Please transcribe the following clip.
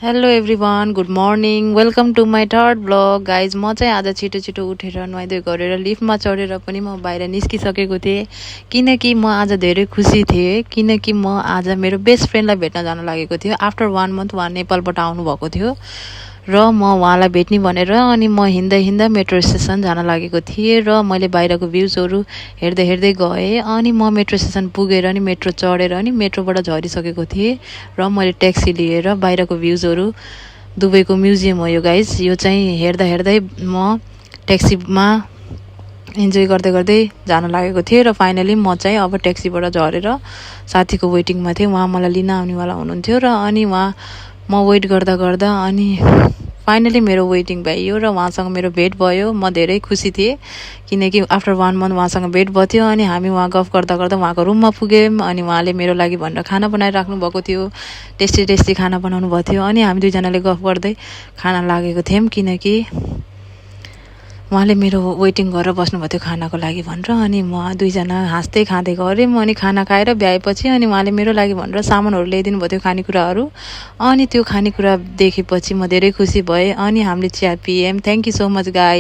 Hello everyone, good morning, welcome to my third blog. Guys, म चाहिँ आज छिटो छिटो उठेर नुहाइधुवाइ गरेर लिफ्टमा चढेर पनि म बाहिर निस्किसकेको थिएँ, किनकि म आज धेरै खुसी थिएँ। किनकि म आज मेरो बेस्ट फ्रेन्डलाई भेट्न जान लागेको थियो। आफ्टर 1 मन्थ उहाँ नेपालबाट आउनुभएको थियो र म उहाँलाई भेट्ने भनेर अनि म हिँड्दा हिँड्दा मेट्रो स्टेसन जान लागेको थिएँ र मैले बाहिरको भ्यूजहरू हेर्दै हेर्दै गएँ। अनि म मेट्रो स्टेसन पुगेर अनि मेट्रो चढेर अनि मेट्रोबाट झरिसकेको थिएँ र मैले ट्याक्सी लिएर बाहिरको भ्यूजहरू, दुबईको म्युजियम हो यो गाइज, यो चाहिँ हेर्दा हेर्दै म ट्याक्सीमा इन्जोय गर्दै गर्दै जान लागेको थिएँ र फाइनली म चाहिँ अब ट्याक्सीबाट झरेर साथीको वेटिङमा थिएँ। उहाँ मलाई लिन आउनेवाला हुनुहुन्थ्यो र अनि म वेट गर्दा गर्दा अनि फाइनली मेरो वेटिङ भइयो र उहाँसँग मेरो भेट भयो। म धेरै खुसी थिएँ किनकि आफ्टर 1 मन्थ उहाँसँग भेट भयो थियो अनि हामी उहाँ गफ गर्दा गर्दा उहाँको रुममा पुग्यौँ अनि उहाँले मेरो लागि भनेर खाना बनाइराख्नु भएको थियो। टेस्टी टेस्टी खाना बनाउनु भएको थियो अनि हामी दुईजनाले गफ गर्दै खाना लागेको थियौँ किनकि उहाँले मेरो वेटिङ गरेर बस्नुभएको थियो खानाको लागि भनेर। अनि म दुईजना हाँस्दै खाँदै गऱ्यौँ अनि खाना खाएर भ्याएपछि अनि उहाँले मेरो लागि भनेर सामानहरू ल्याइदिनु भएको थियो, खानेकुराहरू। अनि त्यो खानेकुरा देखेपछि म धेरै खुसी भएँ अनि हामीले चिया पियौँ। Thank you so much guys.